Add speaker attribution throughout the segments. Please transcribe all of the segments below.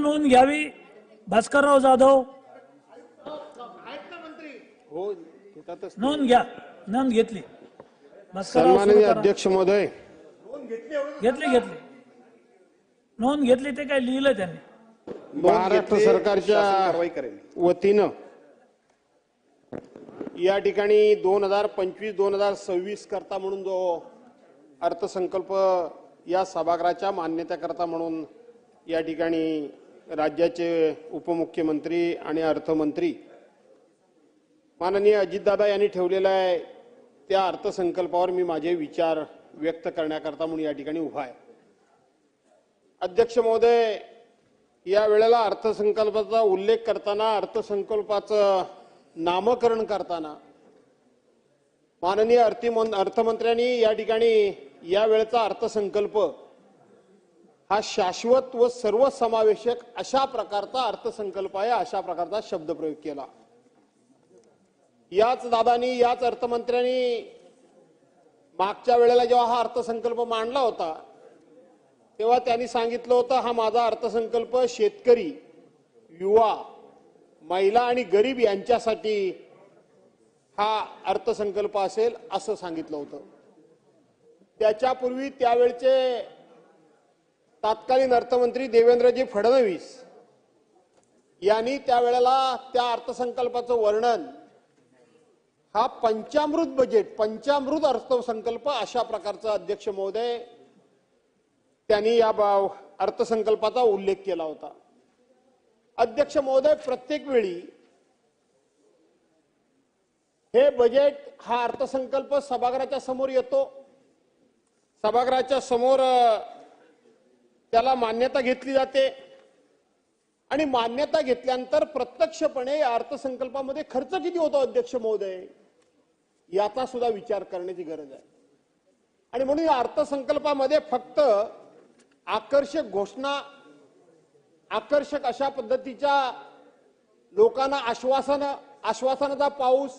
Speaker 1: सभागृहानं नोंद घ्यावी. भास्करराव जाधव
Speaker 2: हो घेतातच.
Speaker 1: नोंद घ्या. नोंद घेतली. भास्करराव
Speaker 2: सन्माननीय
Speaker 1: सुरू करा.
Speaker 2: अध्यक्ष महोदय,
Speaker 1: घेतली. नोंद घेतली ते काय लिहिलं त्यांनी.
Speaker 2: महाराष्ट्र सरकारच्या
Speaker 3: कारवाई करेल.
Speaker 2: वतीनं या ठिकाणी 2025-2026 करता म्हणून जो अर्थसंकल्प या सभागृहाच्या मान्यतेकरता म्हणून या ठिकाणी राज्याचे उपमुख्यमंत्री आणि अर्थमंत्री माननीय अजितदादा यांनी ठेवलेला आहे, त्या अर्थसंकल्पावर मी माझे विचार व्यक्त करण्याकरता म्हणून या ठिकाणी उभा आहे. अध्यक्ष महोदय, या वेळेला अर्थसंकल्पाचा उल्लेख करताना, अर्थसंकल्पाचं नामकरण करताना माननीय अर्थमंत्र्यांनी या ठिकाणी या वेळेचा अर्थसंकल्प हा शाश्वत व सर्वसमावेशक अशा प्रकारचा अर्थसंकल्प आहे, अशा प्रकारचा शब्दप्रयोग केला. याच दादांनी, याच अर्थमंत्र्यांनी मागच्या वेळेला जेव्हा हा अर्थसंकल्प मांडला होता तेव्हा त्यांनी सांगितलं होतं, हा माझा अर्थसंकल्प शेतकरी, युवा, महिला आणि गरीब यांच्यासाठी हा अर्थसंकल्प असेल असं सांगितलं होतं. त्याच्यापूर्वी त्यावेळचे तत्कालीन अर्थमंत्री देवेंद्रजी फडणवीस यांनी त्यावेळेला त्या अर्थसंकल्पाचं वर्णन हा पंचामृत बजेट, पंचामृत अर्थसंकल्प अशा प्रकारचा अध्यक्ष महोदय त्यांनी या अर्थसंकल्पाचा उल्लेख केला होता. अध्यक्ष महोदय, प्रत्येक वेळी हे बजेट, हा अर्थसंकल्प सभागृहाच्या समोर येतो, सभागृहाच्या समोर त्याला मान्यता घेतली जाते आणि मान्यता घेतल्यानंतर प्रत्यक्षपणे या अर्थसंकल्पामध्ये खर्च किती होतो अध्यक्ष महोदय याचा सुद्धा विचार करण्याची गरज आहे. आणि म्हणून या अर्थसंकल्पामध्ये फक्त आकर्षक घोषणा, आकर्षक अशा पद्धतीच्या लोकांना आश्वासनाचा पाऊस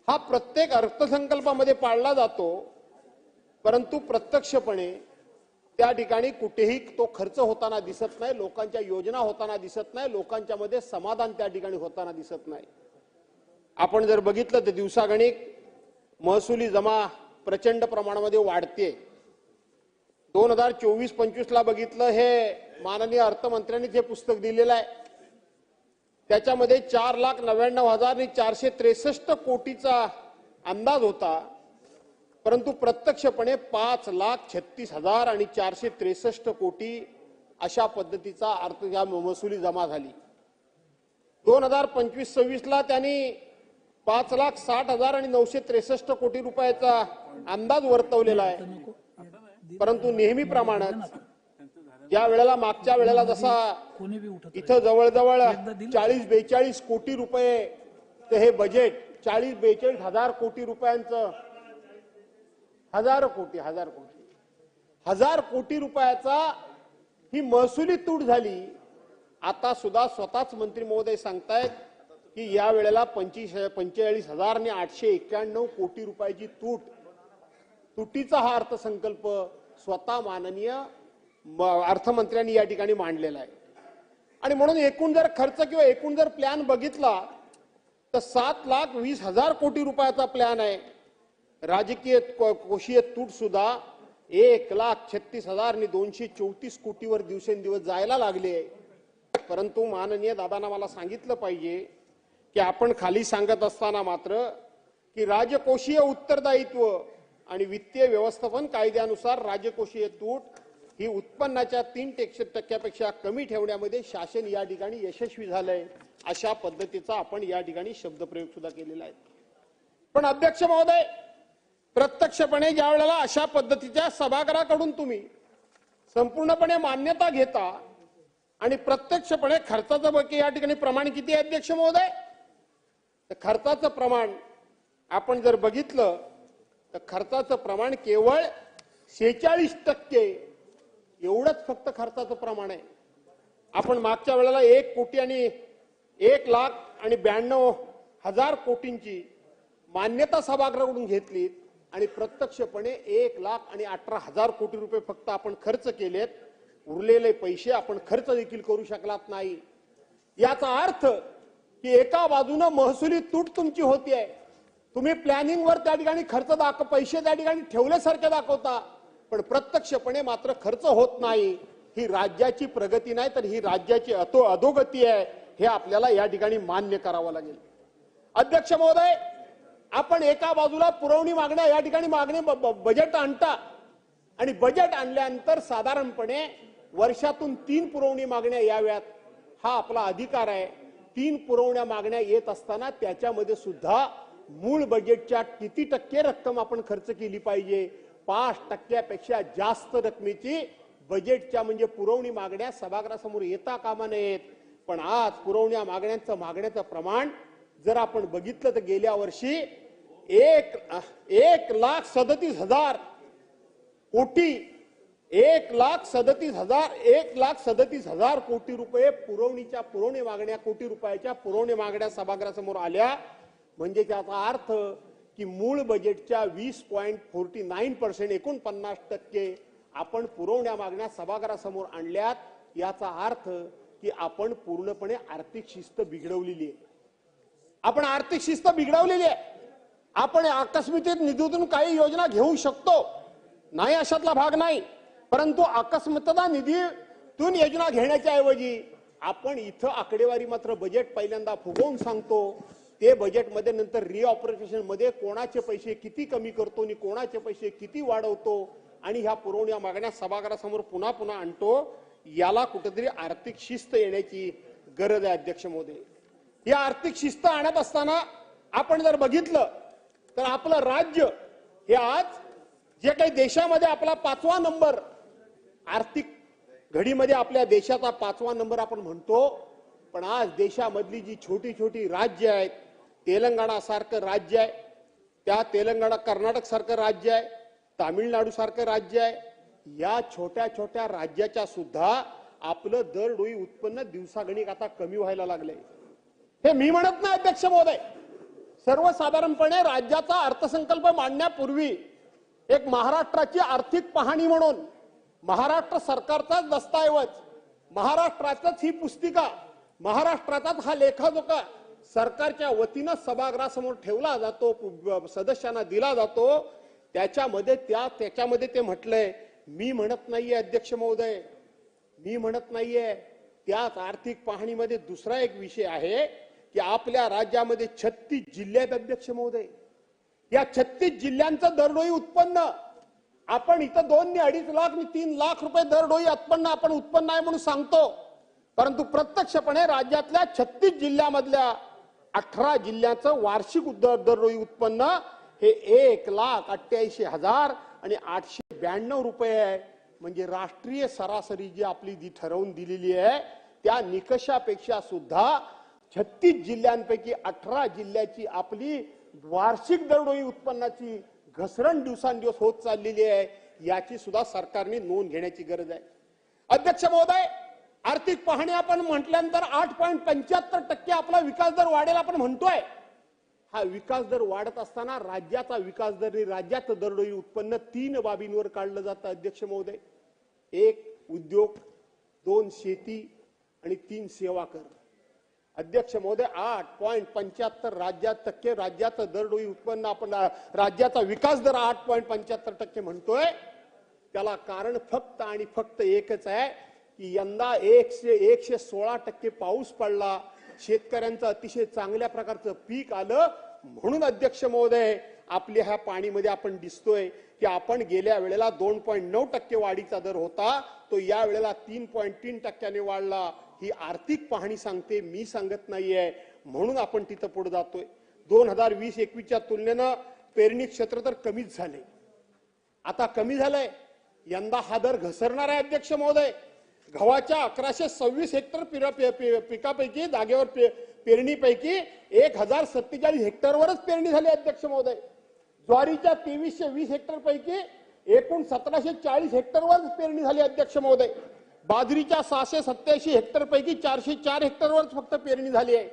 Speaker 2: हा प्रत्येक अर्थसंकल्पामध्ये पाळला जातो, परंतु प्रत्यक्षपणे त्या ठिकाणी कुठेही तो खर्च होताना दिसत नाही, लोकांच्या योजना होताना दिसत नाही, लोकांच्या मध्ये समाधान त्या ठिकाणी होताना दिसत नाही. आपण जर बघितलं तर दिवसागणिक महसुली जमा प्रचंड प्रमाणामध्ये वाढते. 2024-25 ला बघितलं, हे माननीय अर्थमंत्र्यांनी हे पुस्तक दिलेलं आहे, त्याच्यामध्ये 4,99,463 कोटीचा अंदाज होता, परंतु प्रत्यक्षपणे 5,36,000 आणि 463 कोटी अशा पद्धतीचा अर्थ या महसुली जमा झाली. 2025-26 ला त्यांनी 5,60,000 आणि 963 कोटी रुपयाचा अंदाज वर्तवलेला आहे. परंतु नेहमीप्रमाणे ज्या वेळेला, मागच्या वेळेला जसा इथं जवळजवळ 40-42 कोटी रुपये ते हे बजेट, 40-42 हजार कोटी रुपयांचं, हजार कोटी रुपयाचा ही महसुली तूट झाली. आता सुद्धा स्वतःच मंत्री महोदय सांगतायत की या वेळेला 45,891 कोटी रुपयाची तुटीचा हा अर्थसंकल्प स्वतः माननीय अर्थमंत्र्यांनी या ठिकाणी मांडलेला आहे. आणि म्हणून एकूण जर खर्च किंवा एकूण जर प्लॅन बघितला तर 7,20,000 कोटी रुपयाचा प्लॅन आहे. राजकीय कोषीय तूट सुद्धा 1,36,234 कोटीवर दिवसेंदिवस जायला लागले. परंतु माननीय दादांना मला सांगितलं पाहिजे की आपण खाली सांगत असताना मात्र की राजकोषीय उत्तरदायित्व आणि वित्तीय व्यवस्थापन कायद्यानुसार राजकोषीय तूट ही उत्पन्नाच्या 3% कमी ठेवण्यामध्ये शासन या ठिकाणी यशस्वी झालंय, अशा पद्धतीचा आपण या ठिकाणी शब्दप्रयोग सुद्धा केलेला आहे. पण अध्यक्ष महोदय, प्रत्यक्षपणे ज्या वेळेला अशा पद्धतीच्या सभागृहाकडून तुम्ही संपूर्णपणे मान्यता घेता आणि प्रत्यक्षपणे खर्चाचं बाकी या ठिकाणी प्रमाण किती आहे अध्यक्ष महोदय, तर खर्चाचं प्रमाण आपण जर बघितलं तर खर्चाचं प्रमाण केवळ 46% एवढंच फक्त खर्चाचं प्रमाण आहे. आपण मागच्या वेळेला 1,92,000 कोटींची मान्यता सभागृहाकडून घेतली आणि प्रत्यक्षपणे 1,18,000 कोटी रुपये फक्त आपण खर्च केलेत. उरलेले पैसे आपण खर्च देखील करू शकलात नाही. याचा अर्थ की एका बाजूनं महसुली तूट तुमची होतीये, तुम्ही प्लॅनिंगवर त्या ठिकाणी पैसे त्या ठिकाणी ठेवल्यासारखे दाखवता, पण प्रत्यक्षपणे मात्र खर्च होत नाही. ही राज्याची प्रगती नाही तर ही राज्याची अधोगती आहे, हे आपल्याला या ठिकाणी मान्य करावं लागेल. अध्यक्ष महोदय, आपण एका बाजूला पुरवणी मागण्या या ठिकाणी बजेट आणता आणि बजेट आणल्यानंतर साधारणपणे वर्षातून 3 पुरवणी मागण्या याव्यात, हा आपला अधिकार आहे. 3 पुरवण्या मागण्या येत असताना त्याच्यामध्ये सुद्धा मूळ बजेटच्या किती टक्के रक्कम आपण खर्च केली पाहिजे, 5% जास्त रकमेची बजेटच्या म्हणजे पुरवणी मागण्या सभागृहासमोर येता कामा नयेत. पण आज पुरवण्या मागण्याचं प्रमाण जर आपण बघितलं तर गेल्या वर्षी 1,37,000 कोटी 1,37,000 कोटी रुपये पुरवणी मागण्या कोटी रुपयाच्या पुरवणी मागण्या सभागृहासमोर आल्या. म्हणजे त्याचा अर्थ की मूळ बजेटच्या 20.49% 49% आपण पुरवण्या मागण्या सभागृहासमोर आणल्यात. याचा अर्थ की आपण पूर्णपणे आर्थिक शिस्त बिघडवलेली आहे. आपण आर्थिक शिस्त बिघडवलेली आहे. आपण आकस्मिक निधीतून काही योजना घेऊ शकतो, नाही अशातला भाग नाही, परंतु अकस्मातता निधीतून योजना घेण्याच्या ऐवजी आपण इथं आकडेवारी मात्र बजेट पहिल्यांदा फुगवून सांगतो. ते बजेटमध्ये नंतर रिऑपरेशन मध्ये कोणाचे पैसे किती कमी करतो आणि कोणाचे पैसे किती वाढवतो आणि ह्या पुरवण्या मागण्या सभागृहासमोर पुन्हा पुन्हा आणतो. याला कुठेतरी आर्थिक शिस्त येण्याची गरज आहे. अध्यक्ष महोदय, या आर्थिक शिस्त आणत असताना आपण जर बघितलं तर आपलं राज्य हे आज जे काही देशामध्ये आपला 5वा नंबर, आर्थिक घडीमध्ये आपल्या देशाचा 5वा नंबर आपण म्हणतो, पण आज देशामधली जी छोटी छोटी राज्य आहेत, तेलंगणा सारखं राज्य आहे, त्या तेलंगणा कर्नाटक सारखं राज्य आहे, तामिळनाडू सारखं राज्य आहे, या छोट्या छोट्या राज्याच्या सुद्धा आपलं दरडोई उत्पन्न दिवसागणिक आता कमी व्हायला लागलंय. हे मी म्हणत नाही अध्यक्ष महोदय, सर्वसाधारणपणे राज्याचा अर्थसंकल्प मांडण्यापूर्वी एक महाराष्ट्राची आर्थिक पाहणी म्हणून महाराष्ट्र सरकारचाच दस्तऐवज, महाराष्ट्राचाच ही पुस्तिका, महाराष्ट्राचाच हा लेखाजोखा सरकारच्या वतीनं सभागृहासमोर ठेवला जातो, सदस्यांना दिला जातो. त्याच्यामध्ये ते म्हटलंय, मी म्हणत नाहीये अध्यक्ष महोदय, मी म्हणत नाहीये. त्याच आर्थिक पाहणीमध्ये दुसरा एक विषय आहे की आपल्या राज्यामध्ये 36 जिल्हे आहेत अध्यक्ष महोदय. या 36 जिल्ह्यांचं दरडोई उत्पन्न आपण इथं 2 आणि 2.5 लाख आणि 3 लाख रुपये दरडोई उत्पन्न आपण उत्पन्न आहे म्हणून सांगतो, परंतु प्रत्यक्षपणे राज्यातल्या 36 जिल्ह्यामधल्या 18 जिल्ह्याचं वार्षिक दरडोई उत्पन्न हे 1,88,892 रुपये आहे. म्हणजे राष्ट्रीय सरासरी जी आपली जी ठरवून दिलेली आहे त्या निकषापेक्षा सुद्धा 36 जिल्ह्यांपैकी 18 जिल्ह्याची आपली वार्षिक दरडोई उत्पन्नाची घसरण दिवसांदिवस होत चाललेली आहे. याची सुद्धा सरकारने नोंद घेण्याची गरज आहे. अध्यक्ष महोदय, आर्थिक पाहणी आपण म्हटल्यानंतर 8.75% आपला विकास दर वाढेल आपण म्हणतोय. हा विकास दर वाढत असताना राज्याचा विकास दर, राज्याचं दरडोई उत्पन्न 3 बाबींवर काढलं जातं अध्यक्ष महोदय. 1 उद्योग, 2 शेती आणि 3 सेवा कर. अध्यक्ष महोदय, 8.75% राज्याचं दरडोई उत्पन्न आपण, राज्याचा विकास दर 8.75% म्हणतोय. त्याला कारण फक्त आणि फक्त एकच आहे की यंदा 116% पाऊस पडला, शेतकऱ्यांचं अतिशय चांगल्या प्रकारचं पीक आलं. म्हणून अध्यक्ष महोदय, आपल्या ह्या पाणीमध्ये आपण दिसतोय की आपण गेल्या वेळेला 2.9% वाढीचा दर होता, तो या वेळेला 3.3% वाढला. ही आर्थिक पाहणी सांगते, मी सांगत नाहीये. म्हणून आपण तिथं पुढे जातोय. 2020-21च्या तुलनेनं पेरणी क्षेत्र तर कमीच झाले, आता कमी झालंय. यंदा हा दर घसरणार आहे अध्यक्ष महोदय. गव्हाच्या 1126 हेक्टर पिकापैकी जागेवर पेरणीपैकी 1047 हेक्टरवरच पेरणी झाली अध्यक्ष महोदय. ज्वारीच्या 2320 हेक्टर पैकी एकूण 1740 हेक्टरवर पेरणी झाली अध्यक्ष महोदय. बाजरीच्या 687 हेक्टर पैकी 404 हेक्टरवरच फक्त पेरणी झाली आहे.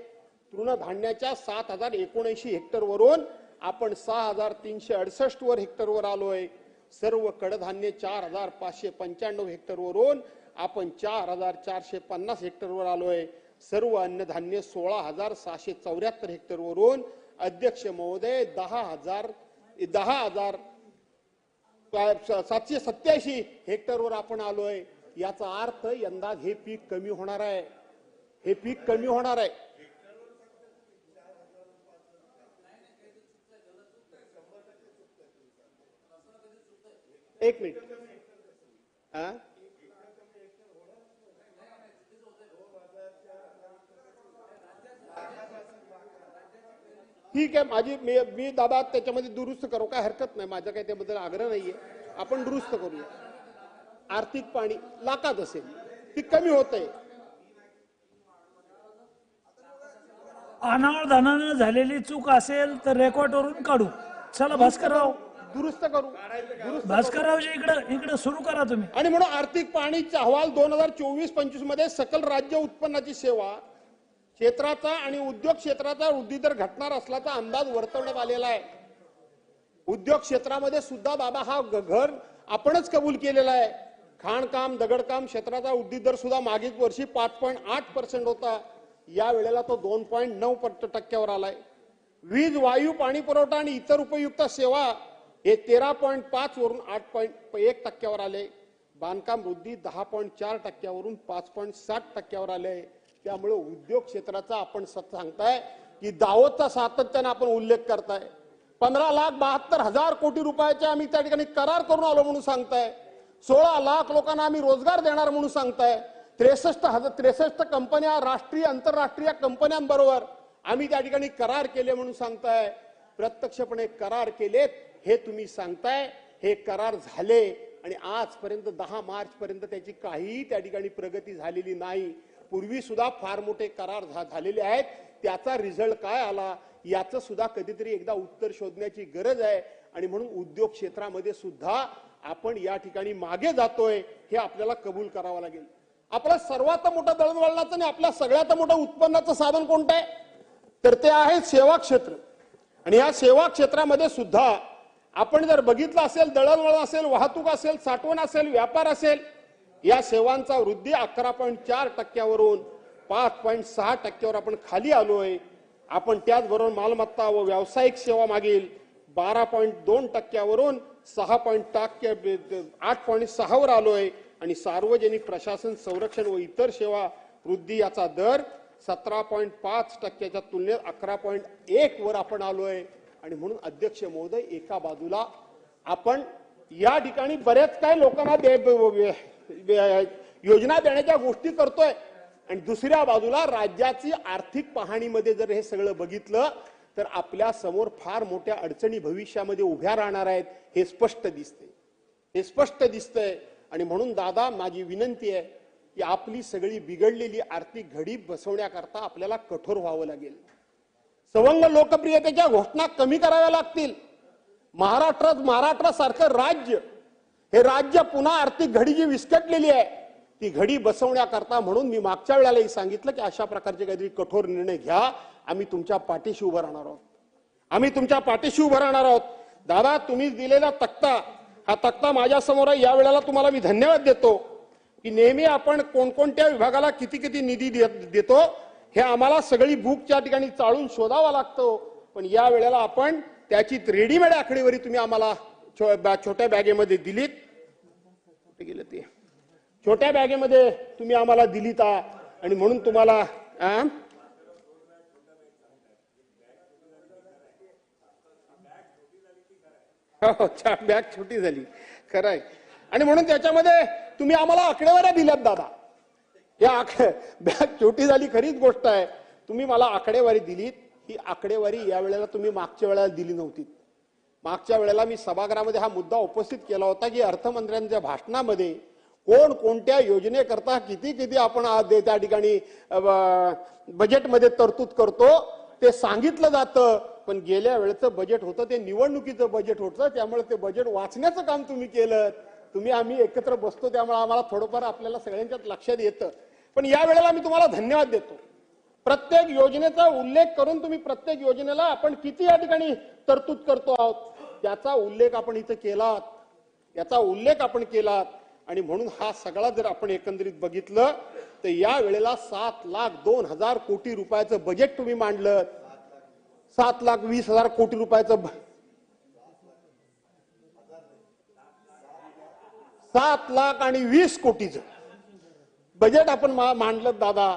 Speaker 2: तृणधान्याच्या 7079 हेक्टरवरून आपण 6368 हेक्टरवर आलोय. सर्व कडधान्य 4595 हेक्टरवरून आपण 4,450 हेक्टरवर आलोय. सर्व अन्नधान्य 16,674 हेक्टरवरून अध्यक्ष महोदय 10,787 हेक्टरवर आपण आलोय. याचा अर्थ यंदा हे पीक कमी होणार आहे. हे पीक कमी होणार आहे. एक मिनिट. ठीक आहे, मी दादा त्याच्यामध्ये दुरुस्त करू, काय हरकत नाही, माझा काही त्याबद्दल आग्रह नाहीये. आपण दुरुस्त करूया. आर्थिक पाणी लाखात असेल, ती कमी होत आहे.
Speaker 1: अनावधानानं झालेली चूक असेल तर रेकॉर्डवरून काढू. चला भास्करराव,
Speaker 2: दुरुस्त करू.
Speaker 1: भास्कररावजी इकडे सुरू करा तुम्ही.
Speaker 2: आणि म्हणून आर्थिक पाणीचा अहवाल 2024-25 मध्ये सकल राज्य उत्पन्नाची सेवा क्षेत्राचा आणि उद्योग क्षेत्राचा वृद्धी दर घटणार असल्याचा अंदाज वर्तवण्यात आलेला आहे. उद्योग क्षेत्रामध्ये सुद्धा दादा हा घर आपणच कबूल केलेला आहे. खाणकाम दगडकाम क्षेत्राचा वृद्धी दर सुद्धा मागील वर्षी 5.8% होता. या वेळेला तो 2.9% आलाय. वीज वायू पाणी पुरवठा आणि इतर उपयुक्त सेवा हे 13.5 वरून 8.1% आले. बांधकाम वृद्धी 10.4% 5.7% आले. त्यामुळे उद्योग क्षेत्राचा आपण सांगताय की दावोदचा सातत्याने आपण उल्लेख करताय. 15,72,000 कोटी रुपयाचे आम्ही त्या ठिकाणी करार करून आलो म्हणून सांगताय. 16 लाख लोकांना आम्ही रोजगार देणार म्हणून सांगताय. 63 कंपन्या राष्ट्रीय आंतरराष्ट्रीय कंपन्यांबरोबर आम्ही त्या ठिकाणी करार केले म्हणून सांगताय. प्रत्यक्षपणे करार केलेत हे तुम्ही सांगताय. हे करार झाले आणि आजपर्यंत 10 मार्च पर्यंत त्याची काहीही त्या ठिकाणी प्रगती झालेली नाही. पूर्वी सुद्धा फार मोठे करार झालेले आहेत. त्याचा रिझल्ट काय आला याचं सुद्धा कधीतरी एकदा उत्तर शोधण्याची गरज आहे. आणि म्हणून उद्योग क्षेत्रामध्ये सुद्धा आपण या ठिकाणी मागे जातोय हे आपल्याला कबूल करावं लागेल. आपलं सर्वात मोठं दळणवळणाचं आणि आपल्या सगळ्यात मोठं उत्पन्नाचं साधन कोणतं आहे तर ते आहे सेवा क्षेत्र. आणि या सेवा क्षेत्रामध्ये सुद्धा आपण जर बघितलं असेल, दळणवळण असेल, वाहतूक असेल, साठवण असेल, व्यापार असेल, या सेवांचा वृद्धी 11.4% वरून 5.6% आपण खाली आलोय. आपण त्याचबरोबर मालमत्ता व व्यावसायिक सेवा मागील 12.2% वरून 8.6 वर आलोय. आणि सार्वजनिक प्रशासन संरक्षण व इतर सेवा वृद्धी याचा दर 17.5% तुलनेत 11.1 वर आपण आलोय. आणि म्हणून अध्यक्ष महोदय, एका बाजूला आपण या ठिकाणी बरेच काही लोकांना योजना देण्याच्या गोष्टी करतोय आणि दुसऱ्या बाजूला राज्याची आर्थिक पाहणीमध्ये जर हे सगळं बघितलं तर आपल्या समोर फार मोठ्या अडचणी भविष्यामध्ये उभ्या राहणार आहेत हे स्पष्ट दिसतंय. आणि म्हणून दादा, माझी विनंती आहे की आपली सगळी बिघडलेली आर्थिक घडी बसवण्याकरता आपल्याला कठोर व्हावं लागेल. सवंग लोकप्रियतेच्या घोषणा कमी कराव्या लागतील. महाराष्ट्रासारखं राज्य, हे राज्य पुन्हा आर्थिक घडी जी विस्कटलेली आहे ती घडी बसवण्याकरता म्हणून मी मागच्या वेळेलाही सांगितलं की अशा प्रकारचे काहीतरी कठोर निर्णय घ्या. आम्ही तुमच्या पाठीशी उभं राहणार आहोत. दादा, तुम्ही दिलेला तक्ता, हा तक्ता माझ्या समोर आहे. या वेळेला तुम्हाला मी धन्यवाद देतो की नेहमी आपण कोणकोणत्या विभागाला किती निधी देतो हे आम्हाला सगळी बुक त्या ठिकाणी चाळून शोधावा लागतो. पण या वेळेला आपण त्याची रेडीमेड आकडेवारी तुम्ही आम्हाला छोट्या बॅगेमध्ये दिलीत. गेलं ते छोट्या बॅगेमध्ये तुम्ही आम्हाला दिलीत. आणि म्हणून तुम्हाला बॅग छोटी झाली, खरंय. आणि म्हणून त्याच्यामध्ये तुम्ही आम्हाला आकडेवाऱ्या दिल्यात दादा. या बॅग छोटी झाली, खरीच गोष्ट आहे. तुम्ही मला आकडेवारी दिलीत. ही आकडेवारी या वेळेला तुम्ही मागच्या वेळेला दिली नव्हती. मागच्या वेळेला मी सभागृहामध्ये हा मुद्दा उपस्थित केला होता की अर्थमंत्र्यांच्या भाषणामध्ये कोण कोणत्या योजनेकरता किती आपण त्या ठिकाणी बजेटमध्ये तरतूद करतो ते सांगितलं जातं. पण गेल्या वेळेचं बजेट होतं ते निवडणुकीचं बजेट होतं. त्यामुळे ते बजेट वाचण्याचं काम तुम्ही केलं. आम्ही एकत्र बसतो त्यामुळे आम्हाला थोडंफार आपल्याला सगळ्यांच्याच लक्षात येतं. पण या वेळेला मी तुम्हाला धन्यवाद देतो. प्रत्येक योजनेचा उल्लेख करून तुम्ही प्रत्येक योजनेला आपण किती या ठिकाणी तरतूद करतो आहोत त्याचा उल्लेख आपण इथं केलात. आणि म्हणून हा सगळा जर आपण एकंदरीत बघितलं तर या वेळेला 7,02,000 कोटी रुपयाचं बजेट तुम्ही मांडलं. 7,20,000 कोटी रुपयाचं 7,20,000 कोटीचं बजेट आपण मांडलं दादा.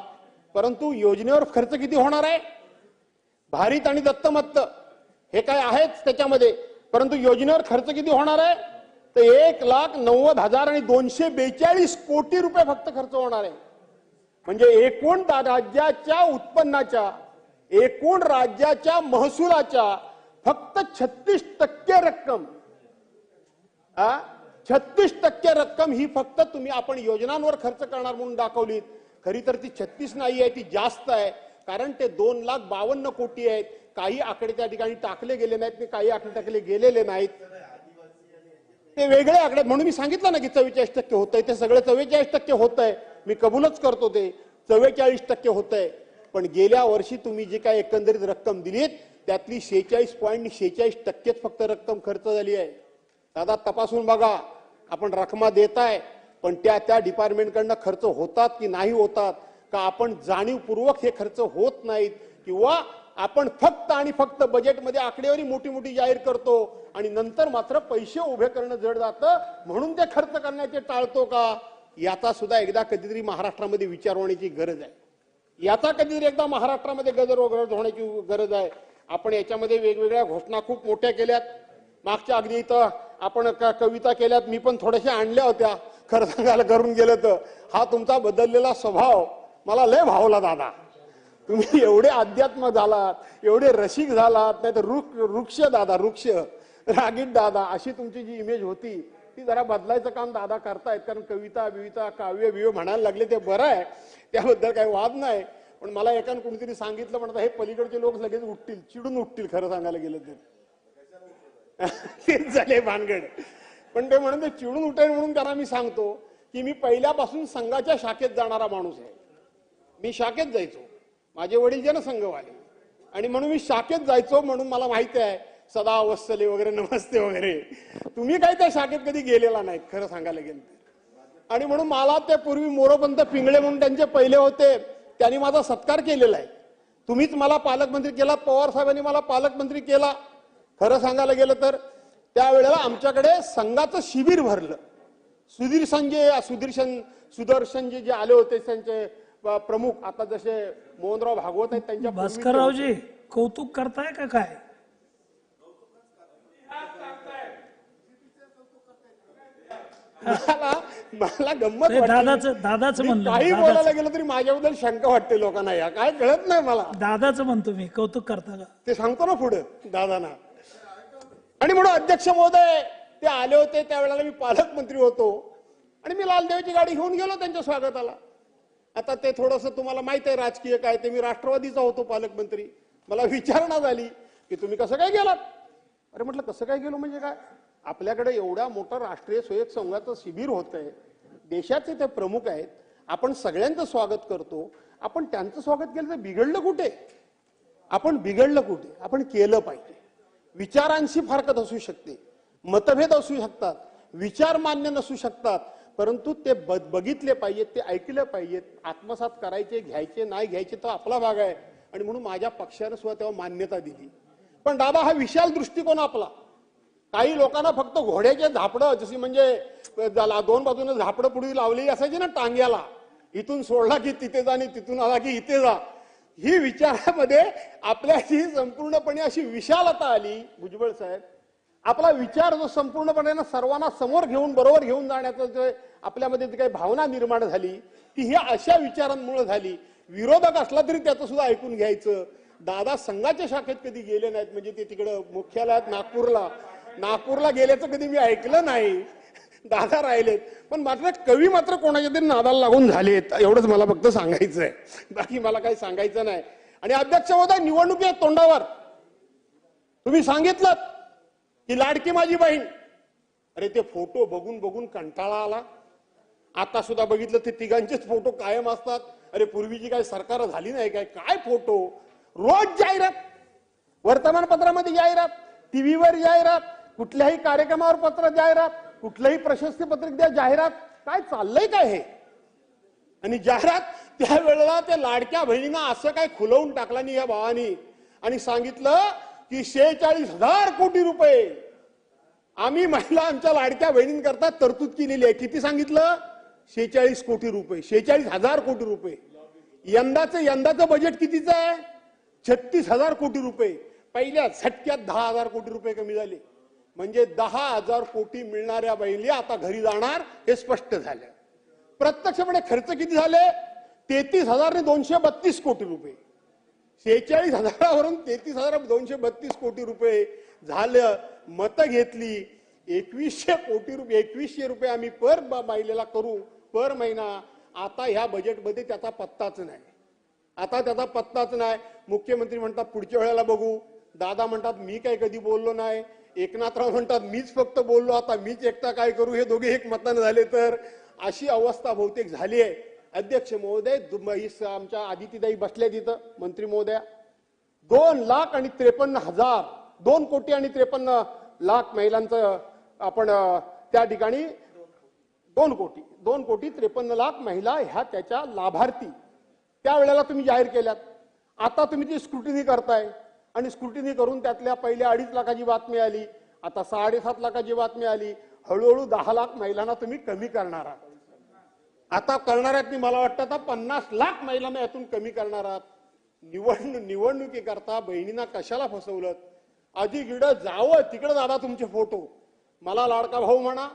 Speaker 2: परंतु योजनेवर खर्च किती होणार आहे? भारित आणि दत्तमत्त हे काय आहेच त्याच्यामध्ये, परंतु योजनेवर खर्च किती होणार आहे? तर 1,90,242 कोटी रुपये फक्त खर्च होणार आहे. म्हणजे एकूण राज्याच्या उत्पन्नाच्या, एकूण राज्याच्या महसुलाच्या फक्त 36% रक्कम, 36% रक्कम ही फक्त तुम्ही आपण योजनांवर खर्च करणार म्हणून दाखवलीत. खरी तर ती 36 नाही आहे, ती जास्त आहे. कारण ते 2,52,000 कोटी आहेत. काही आकडे त्या ठिकाणी टाकले गेले नाहीत, काही आकडे टाकले गेलेले नाहीत, ते वेगळे आकडे. म्हणून मी सांगितलं ना की 44% होत आहे. ते सगळं 44% होत आहे, मी कबूलच करतो. ते 44% होत आहे. पण गेल्या वर्षी तुम्ही जे काय एकंदरीत रक्कम दिलीत त्यातली 46.46% फक्त रक्कम खर्च झाली आहे. दादा तपासून बघा, आपण रकमा देताय पण त्या डिपार्टमेंटकडनं खर्च होतात की नाही होतात, का आपण जाणीवपूर्वक हे खर्च होत नाहीत, किंवा आपण फक्त आणि फक्त बजेटमध्ये आकडेवारी मोठी मोठी जाहीर करतो आणि नंतर मात्र पैसे उभे करणं जड जातं म्हणून ते खर्च करण्याचे टाळतो का? याचा सुद्धा एकदा कधीतरी महाराष्ट्रामध्ये विचार होण्याची गरज आहे. याचा कधीतरी एकदा महाराष्ट्रामध्ये गजर होण्याची गरज आहे. आपण याच्यामध्ये वेगवेगळ्या घोषणा खूप मोठ्या केल्यात. मागच्या अगदी इथं आपण कविता केल्यात, मी पण थोड्याशा आणल्या होत्या. खरं सांगायला करून गेलं तर हा तुमचा बदललेला स्वभाव मला लय भावला दादा. तुम्ही एवढे अध्यात्म झालात, एवढे रसिक झालात, नाही तर वृक्ष दादा, वृक्ष रागीट दादा अशी तुमची जी इमेज होती ती जरा बदलायचं काम दादा करतायत. कारण कविता बिविता काव्य बिव्य म्हणायला लागले ते बरं आहे, त्याबद्दल काही वाद नाही. पण मला एकानं कुणीतरी सांगितलं म्हणतात हे पलीकडचे लोक लगेच उठतील, चिडून उठतील. खरं सांगायला गेलं तर तेच झाले भानगड. पण ते म्हणून ते चिडून उठेल म्हणून त्यांना मी सांगतो की मी पहिल्यापासून संघाच्या शाखेत जाणारा माणूस आहे. मी शाखेत जायचो, माझे वडील जनसंघवाले, आणि म्हणून मी शाखेत जायचो. म्हणून मला माहिती आहे सदा वत्सले वगैरे नमस्ते वगैरे. तुम्ही काय त्या शाखेत कधी गेलेला नाहीत खरं सांगायला गेलं. आणि म्हणून मला ते पूर्वी मोरोपंत पिंगळे म्हणून त्यांचे पहिले होते, त्यांनी माझा सत्कार केलेला आहे. तुम्हीच मला पालकमंत्री केला, पवार साहेबांनी मला पालकमंत्री केला. खरं सांगायला गेलं तर त्यावेळेला आमच्याकडे संघाचं शिबिर भरलं. सुदर्शन जे आले होते त्यांचे प्रमुख, आता जसे मोहनराव भागवत आहेत त्यांच्या.
Speaker 1: भास्कररावजी कौतुक करताय का काय?
Speaker 2: मला गंमत
Speaker 1: दादाच म्हणलं,
Speaker 2: काही बोलायला गेलं तरी माझ्याबद्दल शंका वाटते लोकांना. या काय कळत नाही मला.
Speaker 1: दादाच म्हणतो मी, कौतुक करता का
Speaker 2: ते सांगतो ना पुढे दादांना. आणि म्हणून अध्यक्ष महोदय ते आले होते त्यावेळेला मी पालकमंत्री होतो आणि मी लालदेवाची गाडी घेऊन गेलो त्यांच्या स्वागताला. आता ते थोडंसं तुम्हाला माहित आहे राजकीय काय ते, मी राष्ट्रवादीचा होतो पालकमंत्री. मला विचारणा झाली की तुम्ही कसं काय गेलात? अरे म्हटलं कसं काय गेलो म्हणजे काय, आपल्याकडे एवढा मोठा राष्ट्रीय स्वयंसेवक संघाचं शिबिर होत आहे, देशाचे ते प्रमुख आहेत, आपण सगळ्यांचं स्वागत करतो. आपण त्यांचं स्वागत केलं तर बिघडलं कुठे? आपण बिघडलं कुठे? आपण केलं पाहिजे. विचारांशी फारकत असू शकते, मतभेद असू शकतात, विचार मान्य नसू शकतात, परंतु ते बघितले पाहिजेत, ते ऐकले पाहिजेत. आत्मसात करायचे, घ्यायचे नाही घ्यायचे तर आपला भाग आहे. आणि म्हणून माझ्या पक्षाने सुद्धा तेव्हा मान्यता दिली. पण दादा हा विशाल दृष्टिकोन आपला. काही लोकांना फक्त घोड्याचे झापडं, जशी म्हणजे 2 बाजूने झापडं पुढे लावलेली असायची ना टांग्याला, इथून सोडला की तिथे जा आणि तिथून आला की इथे जा, ही विचारामध्ये आपल्याची संपूर्णपणे अशी विशालता आली. भुजबळ साहेब, आपला विचार जो संपूर्णपणे सर्वांना समोर घेऊन बरोबर घेऊन जाण्याचं जे आपल्यामध्ये जी काही भावना निर्माण झाली ती ही अशा विचारांमुळे झाली. विरोधक असला तरी त्याचं सुद्धा ऐकून घ्यायचं. दादा संघाच्या शाखेत कधी गेले नाहीत, म्हणजे ते तिकडं मुख्यालयात नागपूरला गेल्याचं कधी मी ऐकलं नाही. दादा राहिलेत, पण मात्र कवी मात्र कोणाच्या तरी नादाला लागून झालेत, एवढंच मला फक्त सांगायचं आहे. बाकी मला काही सांगायचं नाही. आणि अध्यक्ष महोदय, निवडणुकी तोंडावर तुम्ही सांगितलं की लाडकी माझी बहीण, अरे ते फोटो बघून बघून कंटाळा आला. आता सुद्धा बघितलं ते तिघांचेच फोटो कायम असतात. अरे पूर्वीची काय सरकार झाली नाही काय फोटो, रोज जाहिरात, वर्तमानपत्रामध्ये जाहिरात, टीव्हीवर जाहिरात, कुठल्याही कार्यक्रमावर पत्र जाहिरात, कुठलंही प्रशस्ती पत्रिक द्या जाहिरात. काय चाललंय काय हे? आणि जाहिरात त्यावेळेला त्या लाडक्या बहिणींना असं काय खुलवून टाकला नाही या भावानी आणि सांगितलं की 46,000 कोटी रुपये आम्ही महिला आमच्या लाडक्या बहिणींकरता तरतूद केलेली आहे. किती सांगितलं? 46 कोटी रुपये, 46,000 कोटी रुपये. यंदाचं बजेट कितीचं आहे? 36,000 कोटी रुपये. पहिल्या झटक्यात 10,000 कोटी रुपये कमी झाले. म्हणजे 10,000 कोटी मिळणाऱ्या बहिणी आता घरी जाणार हे स्पष्ट झालं. प्रत्यक्षपणे खर्च किती झाले? 33,232 कोटी रुपये. 46,000वरून 33,232 कोटी रुपये झालं. मतं घेतली 2100 रुपये आम्ही पर महिलेला करू पर महिना. आता ह्या बजेटमध्ये त्याचा पत्ताच नाही. आता त्याचा पत्ताच नाही. मुख्यमंत्री म्हणतात पुढच्या वेळेला बघू. दादा म्हणतात मी काय कधी बोललो नाही. एकनाथराव म्हणतात मीच फक्त बोललो, आता मीच एकटा काय करू. हे दोघे एक मतानं झाले तर अशी अवस्था बहुतेक झाली आहे. अध्यक्ष महोदय, आमच्या आदितीताई बसल्या तिथं मंत्री महोदया, 2,53,000 2 कोटी आणि 53 लाख महिलांचं आपण त्या ठिकाणी 2 कोटी 53 लाख महिला ह्या त्याच्या लाभार्थी त्यावेळेला तुम्ही जाहीर केल्यात. आता तुम्ही ती स्क्रुटिनी करताय आणि स्क्रुटिनी करून त्यातल्या पहिल्या 2.5 लाखाची बातमी आली, आता 7.5 लाखाची बातमी आली. हळूहळू 10 लाख महिलांना तुम्ही कमी करणार आहात. आता करणार आहात मला वाटतं आता 50 लाख महिलांना यातून कमी करणार आहात. निवडणुकीकरता बहिणींना कशाला फसवलं? अधिगिडं जावं तिकडे दादा तुमचे फोटो. मला लाडका भाऊ म्हणा,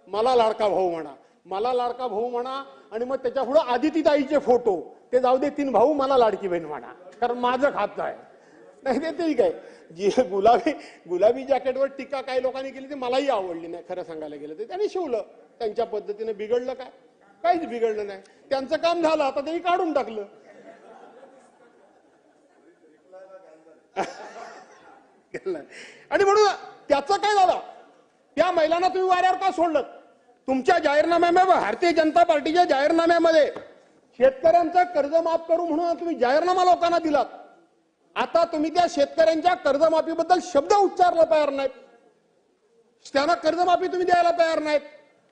Speaker 2: मला लाडका भाऊ म्हणा, मला लाडका भाऊ म्हणा आणि मग त्याच्या पुढे आदितीताईचे फोटो. ते जाऊ दे 3 भाऊ, मला लाडकी बहीण म्हणा, कारण माझं खातं आहे. नाही ते ठीक आहे. जी गुलाबी जॅकेटवर टीका काही लोकांनी केली ती मलाही आवडली नाही. खरं सांगायला गेलं तर त्यांनी शिवलं त्यांच्या पद्धतीने. बिघडलं काय? काहीच बिघडलं नाही. त्यांचं काम झालं, आता त्यांनी काढून टाकलं. आणि म्हणून त्याचं काय झालं? त्या महिलांना तुम्ही वाऱ्यावर का सोडलं? तुमच्या जाहीरनाम्यामध्ये, भारतीय जनता पार्टीच्या जाहीरनाम्यामध्ये शेतकऱ्यांचं कर्ज माफ करू म्हणून तुम्ही जाहीरनामा लोकांना दिलात. आता तुम्ही त्या शेतकऱ्यांच्या कर्जमाफीबद्दल शब्द उच्चारला तयार नाहीत. त्यांना कर्जमाफी तुम्ही द्यायला तयार नाहीत.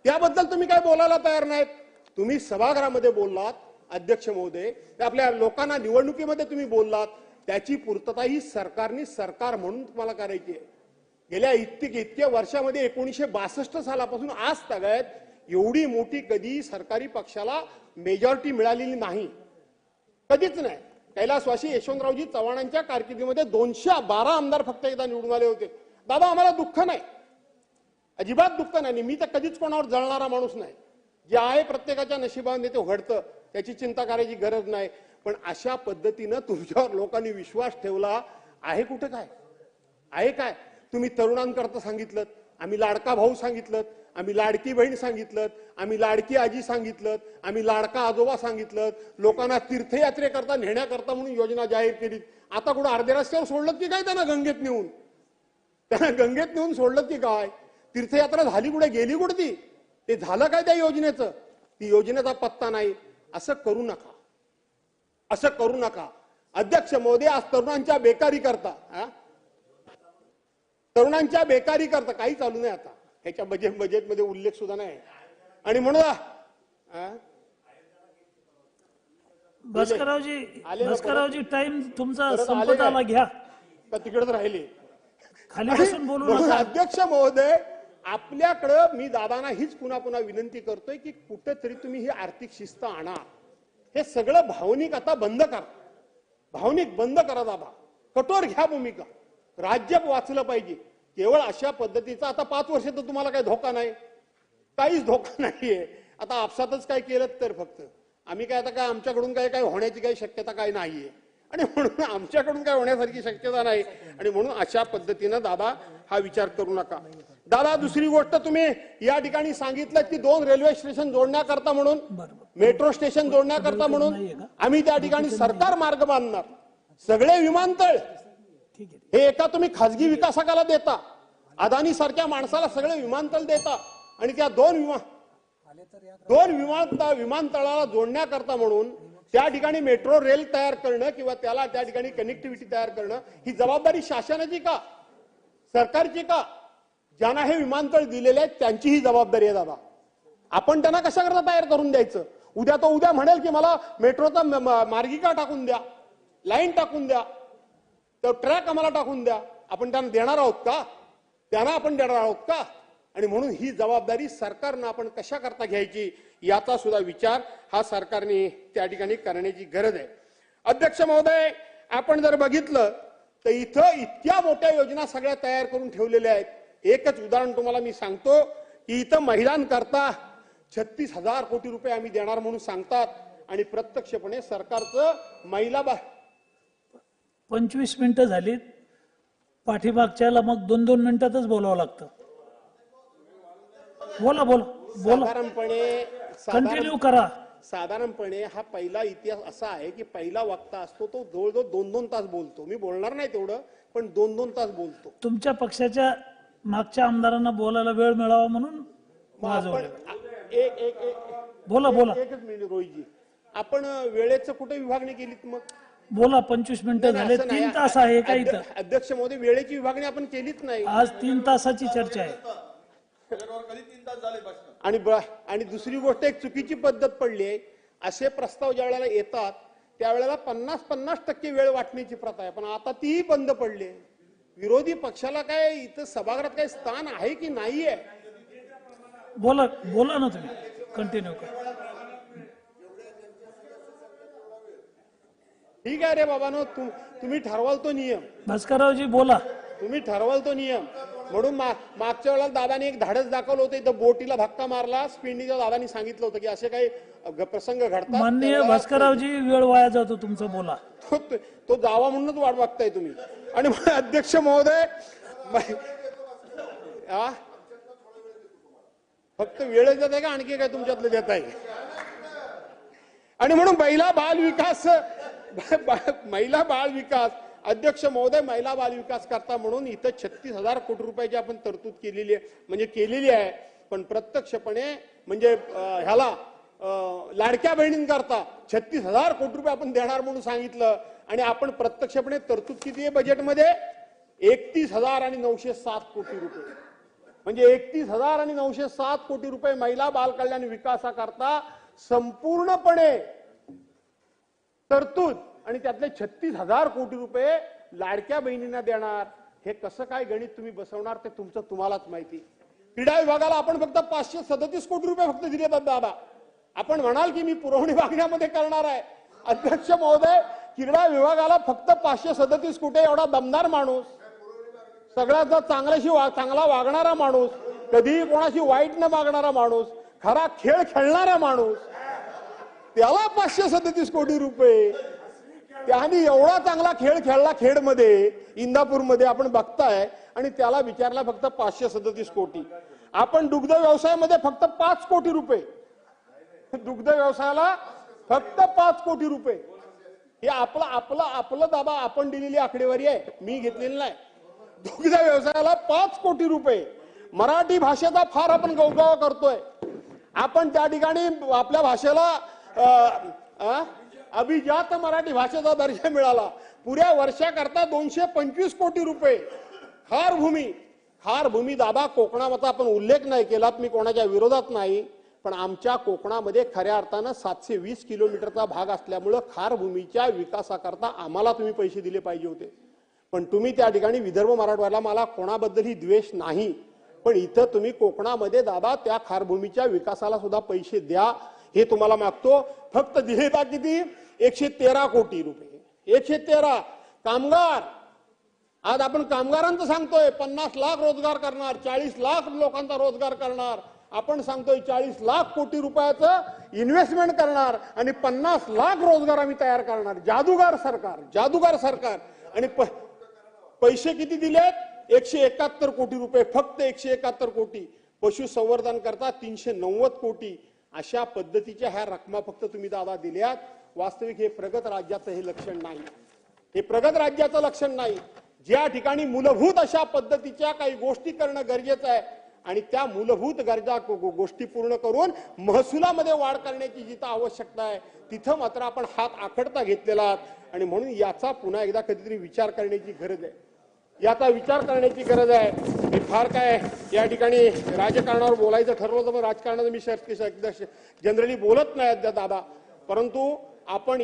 Speaker 2: त्याबद्दल तुम्ही काय बोलायला तयार नाहीत. तुम्ही सभागृहामध्ये बोललात अध्यक्ष महोदय, आपल्या लोकांना निवडणुकीमध्ये तुम्ही बोललात, त्याची पूर्तता ही सरकारने सरकार म्हणून तुम्हाला करायची आहे. गेल्या इतक्या वर्षामध्ये 1962 सालापासून आज तगायत एवढी मोठी कधी सरकारी पक्षाला मेजॉरिटी मिळालेली नाही, कधीच नाही. कैलासवासी यशवंतरावजी चव्हाणांच्या कारकिर्दीमध्ये 212 आमदार फक्त एकदा निवडून आले होते. दादा आम्हाला दुःख नाही, अजिबात दुःख नाही. मी तर कधीच कोणावर जळणारा माणूस नाही. जे आहे प्रत्येकाच्या नशिबाने ते घडतं, त्याची चिंता करायची गरज नाही. पण अशा पद्धतीनं तुमच्यावर लोकांनी विश्वास ठेवला आहे. कुठं काय आहे? काय तुम्ही तरुणांकरता सांगितलं, आम्ही लाडका भाऊ सांगितलं, आम्ही लाडकी बहीण सांगितलं, आम्ही लाडकी आजी सांगितलं, आम्ही लाडका आजोबा सांगितलं, लोकांना तीर्थयात्रेकरता नेण्याकरता म्हणून योजना जाहीर केली. आता कुठं अर्ध्या रस्त्यावर सोडलं की काय? त्यांना गंगेत नेऊन सोडलं की काय? तीर्थयात्रा झाली कुठे? गेली कुठे ती? ते झालं काय त्या योजनेचं? ती योजनेचा पत्ता नाही. असं करू नका, असं करू नका. अध्यक्ष महोदय, आज तरुणांच्या बेकारी करता काही चालू नाही. आता ह्याच्या बजेटमध्ये उल्लेख सुद्धा नाही. आणि म्हणून
Speaker 1: भास्कररावजी टाइम तुमचा संपत आला, घ्या.
Speaker 2: तिकडेच राहिले,
Speaker 1: खाली बसून बोलू नका.
Speaker 2: अध्यक्ष महोदय, आपल्याकडं मी दादांना हीच पुन्हा पुन्हा विनंती करतोय की कुठेतरी तुम्ही ही आर्थिक शिस्त आणा. हे सगळं भावनिक आता बंद करा. भावनिक बंद करा दादा. कठोर घ्या भूमिका. राज्य वाचलं पाहिजे. केवळ अशा पद्धतीचा आता 5 वर्ष तर तुम्हाला काही धोका नाही, काहीच धोका नाहीये. आता आपसातच काय केलं तर फक्त आम्ही काय आता काय आमच्याकडून काय होण्याची काही शक्यता काय नाहीये. आणि म्हणून आमच्याकडून काय होण्यासारखी शक्यता नाही. आणि म्हणून अशा पद्धतीनं दादा हा विचार करू नका. दादा दुसरी गोष्ट तुम्ही या ठिकाणी सांगितलं की 2 रेल्वे स्टेशन जोडण्याकरता म्हणून, मेट्रो स्टेशन जोडण्याकरता म्हणून आम्ही त्या ठिकाणी सरकार मार्ग बांधणार. सगळे विमानतळ हे एका तुम्ही खासगी विकासकाला देता, अदानी सारख्या माणसाला सगळे विमानतळ देता आणि त्या 2 विमानतळाला जोडण्याकरता म्हणून त्या ठिकाणी मेट्रो रेल तयार करणं किंवा त्याला त्या ठिकाणी कनेक्टिव्हिटी तयार करणं ही जबाबदारी शासनाची का सरकारची का? ज्यांना हे विमानतळ दिलेले आहेत त्यांची ही जबाबदारी आहे दादा. आपण त्यांना कशा करता तयार करून द्यायचं? उद्या तो उद्या म्हणेल की मला मेट्रोचा मार्गिका टाकून द्या, लाईन टाकून द्या, तो ट्रॅक आम्हाला टाकून द्या. आपण त्यांना देणार आहोत का? त्यांना आपण देणार आहोत का? आणि म्हणून ही जबाबदारी सरकारनं आपण कशा करता घ्यायची याचा सुद्धा विचार हा सरकारने त्या ठिकाणी करण्याची गरज आहे. अध्यक्ष महोदय, आपण जर बघितलं तर इथं इतक्या मोठ्या योजना सगळ्या तयार करून ठेवलेल्या आहेत. एकच उदाहरण तुम्हाला मी सांगतो की इथं महिलांकरता 36,000 कोटी रुपये आम्ही देणार म्हणून सांगतात आणि प्रत्यक्षपणे सरकारचं महिला
Speaker 1: 25 मिनिटं झालीत. पाठीमागच्याला मग 2-2 मिनिटातच बोलावं लागतं. बोला बोला बोला, कंटिन्यू करा.
Speaker 2: साधारणपणे हा पहिला इतिहास असा आहे की पहिला वक्ता असतो तो जवळजवळ 2-2 तास बोलतो. मी बोलणार नाही तेवढं, पण 2-2 तास बोलतो.
Speaker 1: तुमच्या पक्षाच्या मागच्या आमदारांना बोलायला वेळ मिळावा म्हणून वाजवलं. बोला बोला.
Speaker 2: एकच मिनिट रोहितजी, आपण वेळेचं कुठे विभागणी केलीत? मग
Speaker 1: बोला. 25 मिनिटं झाले. 3 तास आहे का इथं?
Speaker 2: अध्यक्ष महोदय, वेळेची विभागणी आपण केलीच नाही.
Speaker 1: आज 3 तासाची चर्चा आहे.
Speaker 2: आणि दुसरी गोष्ट, एक चुकीची पद्धत पडली आहे. असे प्रस्ताव ज्या वेळेला येतात त्यावेळेला 50-50% वेळ वाटण्याची प्रथा आहे, पण आता तीही बंद पडली आहे. विरोधी पक्षाला काय इथं सभागृहात काही स्थान आहे की नाहीये?
Speaker 1: बोला बोला ना, तुम्ही कंटिन्यू करा.
Speaker 2: ठीक आहे रे बाबांनो, तुम्ही ठरवाल तो नियम.
Speaker 1: भास्कररावजी बोला.
Speaker 2: तुम्ही ठरवाल तो नियम. म्हणून मागच्या वेळेला दादाने एक धाडस दाखवलं होतं, इथं बोटीला धक्का मारला. स्पिंडीच्या दादानी सांगितलं होतं की असे काही प्रसंग घडतात.
Speaker 1: माननीय भास्कररावजी, वेळ वाया जातो तुमचं. बोला.
Speaker 2: तो जावा म्हणूनच वाट बघताय तुम्ही. आणि अध्यक्ष महोदय, फक्त वेळच देत आहे का आणखी काय तुमच्यातलं देत आहे? आणि म्हणून महिला बाल विकास अध्यक्ष महोदय, महिला बाल विकास करता म्हणून इथं 36,000 कोटी रुपयाची आपण तरतूद केलेली आहे, म्हणजे केलेली आहे. पण प्रत्यक्षपणे म्हणजे ह्याला लाडक्या बहिणींकरता 36,000 कोटी रुपये आपण देणार म्हणून सांगितलं. आणि आपण प्रत्यक्षपणे तरतूद किती आहे बजेटमध्ये? 31,907 कोटी रुपये. म्हणजे 31,907 कोटी रुपये महिला बाल कल्याण विकासाकरता संपूर्णपणे तरतूद, आणि त्यातले 36,000 कोटी रुपये लाडक्या बहिणींना देणार. हे कसं काय गणित तुम्ही बसवणार ते तुम्हालाच माहिती. क्रीडा विभागाला आपण फक्त 537 कोटी रुपये फक्त दिले आहेत दादा. आपण म्हणाल की मी पुरवणी मागण्यामध्ये करणार आहे. अध्यक्ष महोदय, क्रीडा विभागाला फक्त 537 कोटी, एवढा दमदार माणूस, सगळ्यात चांगला वागणारा माणूस, कधीही कोणाशी वाईट न मागणारा माणूस, खरा खेळ खेळणारा माणूस, त्याला 537 कोटी रुपये. त्याने एवढा चांगला खेळ खेळला खेडमध्ये, इंदापूरमध्ये आपण बघताय, आणि त्याला विचारला फक्त 537 कोटी. आपण दुग्ध व्यवसायामध्ये फक्त 5 कोटी रुपये, दुग्ध व्यवसायाला फक्त 5 कोटी रुपये. हे आपलं दाबा आपण दिलेली आकडेवारी आहे, मी घेतलेली नाही. दुग्ध व्यवसायाला 5 कोटी रुपये. मराठी भाषेचा फार आपण गौरव करतोय. आपण त्या ठिकाणी आपल्या भाषेला अभिजात मराठी भाषेचा दर्जा मिळाला. पुऱ्या वर्षाकरता 225 कोटी रुपये. खार भूमी दाबा कोकणाचा आपण उल्लेख नाही केलात, मी कोणाच्या विरोधात नाही, पण आमच्या कोकणामध्ये खऱ्या अर्थानं 720 किलोमीटरचा भाग असल्यामुळं खार भूमीच्या विकासाकरता आम्हाला तुम्ही पैसे दिले पाहिजे होते. पण तुम्ही त्या ठिकाणी विदर्भ मराठवाड्याला, मला कोणाबद्दलही द्वेष नाही, पण इथं तुम्ही कोकणामध्ये दादा त्या खारभूमीच्या विकासाला सुद्धा पैसे द्या, हे तुम्हाला मागतो. फक्त दिले का किती? 113 कोटी रुपये. 113. कामगार, आज आपण कामगारांचं सांगतोय 50 लाख रोजगार करणार, 40 लाख लोकांचा रोजगार करणार. आपण सांगतोय 40 लाख कोटी रुपयाचं इन्व्हेस्टमेंट करणार आणि 50 लाख रोजगार आम्ही तयार करणार. जादूगार सरकार. आणि पैसे किती दिलेत? 171 कोटी रुपये. फक्त 171 कोटी. पशुसंवर्धन करता 390 कोटी. अशा पद्धतीच्या ह्या रकमा फक्त तुम्ही दादा दिल्यात. वास्तविक हे प्रगत राज्याचं हे लक्षण नाही. हे प्रगत राज्याचं लक्षण नाही. ज्या ठिकाणी मूलभूत अशा पद्धतीच्या काही गोष्टी करणं गरजेचं आहे आणि त्या मूलभूत गरजा गोष्टी पूर्ण करून महसुलामध्ये वाढ करण्याची जिथं आवश्यकता आहे तिथं मात्र आपण हात आखडता घेतलेला आहात. आणि म्हणून याचा पुन्हा एकदा कधीतरी विचार करण्याची गरज आहे. याचा विचार करण्याची गरज आहे. मी फार काय या ठिकाणी राजकारणावर बोलायचं ठरवलं तर मग राजकारणात मी जनरली बोलत नाही दादा, परंतु आपण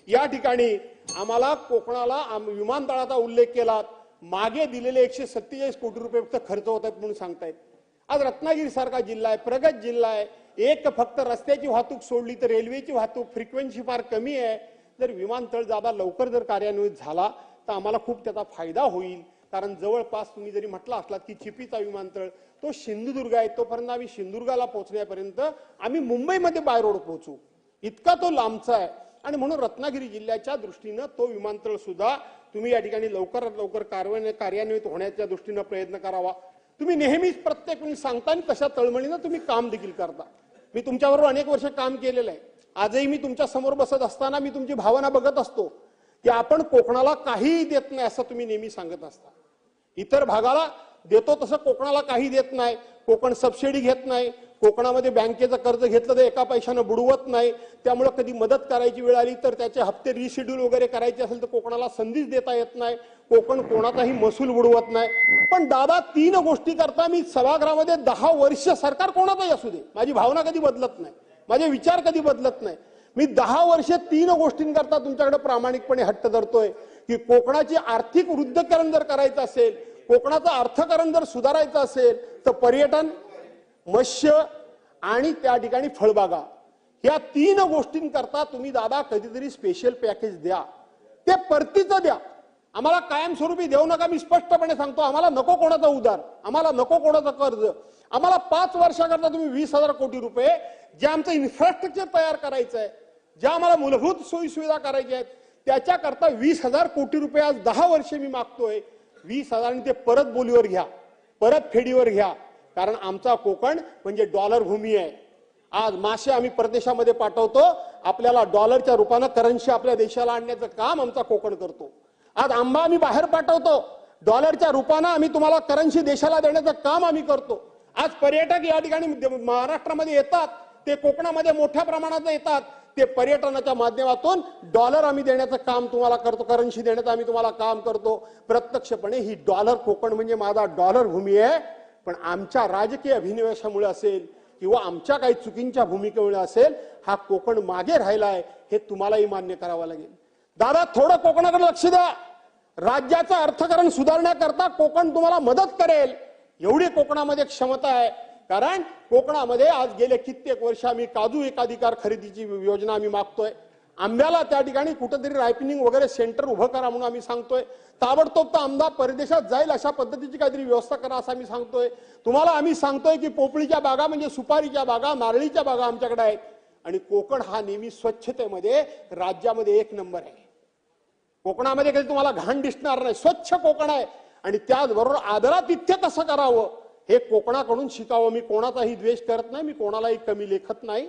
Speaker 2: या ठिकाणी आम्हाला कोकणाला विमानतळाचा उल्लेख केला. मागे दिलेले 147 कोटी रुपये फक्त खर्च होत आहेत म्हणून सांगतायत. आज रत्नागिरी सारखा जिल्हा आहे, प्रगत जिल्हा आहे, एक फक्त रस्त्याची वाहतूक सोडली तर रेल्वेची वाहतूक फ्रिक्वेन्सी फार कमी आहे. जर विमानतळ जादा लवकर जर कार्यान्वित झाला तर आम्हाला खूप त्याचा फायदा होईल. कारण जवळपास तुम्ही जरी म्हटलं असलात की चिपीचा विमानतळ तो सिंधुदुर्ग आहे, तोपर्यंत आम्ही सिंधुदुर्गाला पोहोचण्यापर्यंत आम्ही मुंबईमध्ये बाय रोड पोहोचू, इतका तो लांबचा आहे. आणि म्हणून रत्नागिरी जिल्ह्याच्या दृष्टीनं तो विमानतळ सुद्धा तुम्ही या ठिकाणी लवकरात लवकर कार्यान्वित होण्याच्या दृष्टीनं प्रयत्न करावा. तुम्ही नेहमीच प्रत्येक वेळी सांगता आणि तशा तळमळीनं तुम्ही काम देखील करता. मी तुमच्याबरोबर अनेक वर्ष काम केलेलं आहे. आजही मी तुमच्या समोर बसत असताना मी तुमची भावना बघत असतो की आपण कोकणाला काहीही देत नाही असं तुम्ही नेहमी सांगत असता. इतर भागाला देतो तसं कोकणाला काही देत नाही. कोकण सबसिडी घेत नाही. कोकणामध्ये बँकेचं कर्ज घेतलं तर एका पैशानं बुडवत नाही. त्यामुळे कधी मदत करायची वेळ आली तर त्याचे हप्ते रिशेड्यूल वगैरे करायचे असेल तर कोकणाला संधीच देता येत नाही. कोकण कोणाचाही महसूल बुडवत नाही. पण दादा 3 गोष्टी करता मी सभागृहामध्ये 10 वर्ष सरकार कोणाचाही असू दे माझी भावना कधी बदलत नाही, माझे विचार कधी बदलत नाही. मी 10 वर्ष 3 गोष्टींकरता तुमच्याकडे प्रामाणिकपणे हट्ट धरतोय की कोकणाची आर्थिक वृद्धिकरण जर करायचं असेल, कोकणाचं अर्थकारण जर सुधारायचं असेल तर पर्यटन, मत्स्य आणि त्या ठिकाणी फळबागा या 3 गोष्टींकरता तुम्ही दादा कधीतरी स्पेशल पॅकेज द्या. ते परतीचं द्या. आम्हाला कायमस्वरूपी देऊ नका. मी स्पष्टपणे सांगतो, आम्हाला नको कोणाचा उधार, आम्हाला नको कोणाचं कर्ज. आम्हाला 5 वर्षाकरता तुम्ही 20,000 कोटी रुपये जे आमचं इन्फ्रास्ट्रक्चर तयार करायचं आहे, ज्या आम्हाला मूलभूत सोयी सुविधा करायच्या आहेत त्याच्याकरता 20,000 कोटी रुपये आज 10 वर्ष मी मागतोय. 20,000 आणि ते परत बोलीवर घ्या, परत फेडीवर घ्या. कारण आमचा कोकण म्हणजे डॉलर भूमी आहे. आज मासे आम्ही परदेशामध्ये पाठवतो, आपल्याला डॉलरच्या रूपानं करन्सी आपल्या देशाला आणण्याचं काम आमचा कोकण करतो. आज आंबा आम्ही बाहेर पाठवतो, डॉलरच्या रूपानं आम्ही तुम्हाला करन्सी देशाला देण्याचं काम आम्ही करतो. आज पर्यटक या ठिकाणी महाराष्ट्रामध्ये येतात, ते कोकणामध्ये मोठ्या प्रमाणात येतात. ते पर्यटनाच्या माध्यमातून डॉलर आम्ही देण्याचं काम तुम्हाला करतो, करन्सी देण्याचं आम्ही तुम्हाला काम करतो. प्रत्यक्षपणे ही डॉलर कोकण म्हणजे माझा डॉलर भूमी आहे. पण आमच्या राजकीय अभिनिवेशामुळे असेल किंवा आमच्या काही चुकींच्या भूमिकेमुळे असेल हा कोकण मागे राहिलाय, हे तुम्हालाही मान्य करावं लागेल. दादा थोडं कोकणाकडे लक्ष द्या. राज्याचं अर्थकारण सुधारण्याकरता कोकण तुम्हाला मदत करेल एवढी कोकणामध्ये क्षमता आहे. कारण कोकणामध्ये आज गेले कित्येक वर्ष आम्ही काजू एकाधिकार खरेदीची योजना आम्ही मागतोय. आंब्याला त्या ठिकाणी कुठेतरी रायपिनिंग वगैरे सेंटर उभं करा म्हणून आम्ही सांगतोय. ताबडतोब तर आंबा परदेशात जाईल अशा पद्धतीची काहीतरी व्यवस्था करा असं आम्ही सांगतोय. तुम्हाला आम्ही सांगतोय की पोपळीच्या बागा म्हणजे सुपारीच्या बागा, नारळीच्या बागा आमच्याकडे आहेत. आणि कोकण हा नेहमी स्वच्छतेमध्ये राज्यामध्ये 1 नंबर आहे. कोकणामध्ये कधी तुम्हाला घाण दिसणार नाही, स्वच्छ कोकण आहे. आणि त्याचबरोबर आदरातिथ्य कसं करावं हे कोकणाकडून शिकावं. मी कोणाचाही द्वेष करत नाही, मी कोणालाही कमी लेखत नाही,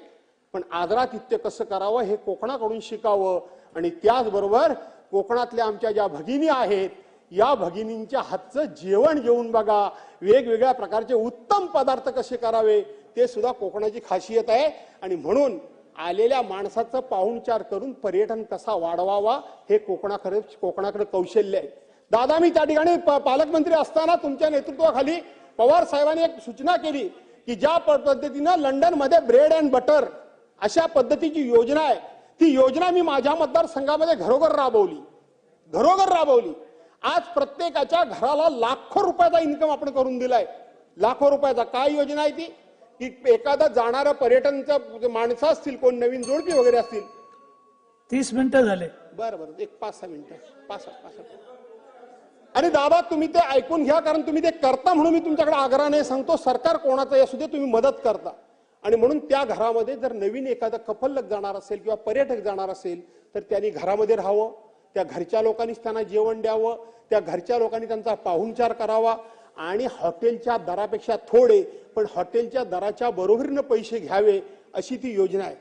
Speaker 2: पण आदरातिथ्य कसं करावं हे कोकणाकडून शिकावं. आणि त्याचबरोबर कोकणातल्या आमच्या ज्या भगिनी आहेत या भगिनींच्या हातचं जेवण जेवून बघा. वेगवेगळ्या प्रकारचे उत्तम पदार्थ कसे करावे ते सुद्धा कोकणाची खासियत आहे. आणि म्हणून आलेल्या माणसाचं पाहुणचार करून पर्यटन कसा वाढवावा हे कोकणाकडे कौशल्य आहे. दादा मी त्या ठिकाणी पालकमंत्री असताना तुमच्या नेतृत्वाखाली पवार साहेबांनी एक सूचना केली की ज्या पद्धतीनं लंडन मध्ये ब्रेड अँड बटर अशा पद्धतीची योजना आहे, ती योजना मी माझ्या मतदारसंघामध्ये घरोघर राबवली. आज प्रत्येकाच्या घराला लाखो रुपयाचा इन्कम आपण करून दिलाय. लाखो रुपयाचा. काय योजना आहे ती की एखादा जाणारं पर्यटनचं माणसं असतील, कोण नवीन जोडपी वगैरे असतील.
Speaker 1: 30 मिनिटं झाले.
Speaker 2: बरं एक 5-6 मिनिटं 5-6. आणि दादा तुम्ही ते ऐकून घ्या, कारण तुम्ही ते करता म्हणून मी तुमच्याकडे आग्रहाने सांगतो. सरकार कोणाचं असू दे तुम्ही मदत करता. आणि म्हणून त्या घरामध्ये जर नवीन एखादा कपल जाणार असेल किंवा पर्यटक जाणार असेल तर त्यांनी घरामध्ये राहावं. त्या घरच्या लोकांनीच त्यांना जेवण द्यावं. त्या घरच्या लोकांनी त्यांचा पाहुणचार करावा. आणि हॉटेलच्या दरापेक्षा थोडे पण हॉटेलच्या दराच्या बरोबरीनं पैसे घ्यावे अशी ती योजना आहे.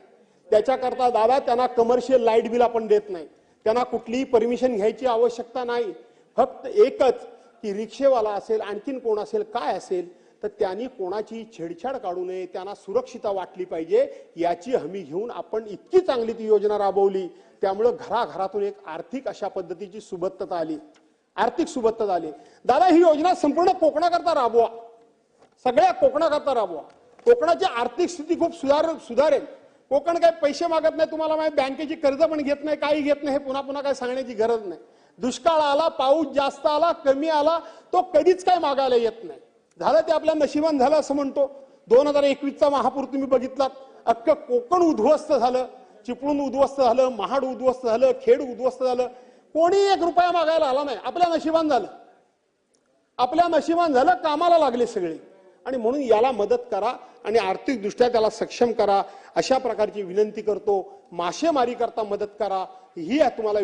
Speaker 2: त्याच्याकरता दादा त्यांना कमर्शियल लाईट बिल आपण देत नाही. त्यांना कुठलीही परमिशन घ्यायची आवश्यकता नाही. फक्त एकच की रिक्षेवाला असेल, आणखीन कोण असेल, काय असेल तर त्यांनी कोणाची छेडछाड काढू नये. त्यांना सुरक्षितता वाटली पाहिजे याची हमी घेऊन आपण इतकी चांगली ती योजना राबवली. त्यामुळे घराघरातून एक आर्थिक अशा पद्धतीची सुबत्तता आली. आर्थिक सुबत्ता झाली. दादा ही योजना संपूर्ण कोकणाकरता राबवा, सगळ्या कोकणाकरता राबवा. कोकणाची आर्थिक स्थिती खूप सुधारेल. कोकण काही पैसे मागत नाही तुम्हाला माहिती, बँकेची कर्ज पण घेत नाही, काही घेत नाही. हे पुन्हा पुन्हा काही सांगण्याची गरज नाही. दुष्काळ आला, पाऊस जास्त आला, कमी आला, तो कधीच काही मागायला येत नाही. झालं ते आपल्या नशिबान झालं असं म्हणतो. 2021चा महापूर तुम्ही बघितलात, अख्खं कोकण उद्ध्वस्त झालं, चिपळूण उद्ध्वस्त झालं, महाड उद्ध्वस्त झालं, खेड उद्ध्वस्त झालं. कोणी 1 रुपया मागायला आला नाही. आपल्या नशिबान झालं, आपल्या नशिबान झालं, कामाला लागले सगळे. आणि म्हणून याला मदत करा आणि आर्थिकदृष्ट्या त्याला सक्षम करा, अशा प्रकारची विनंती करतो. मासेमारी करता मदत करा ही तुम्हाला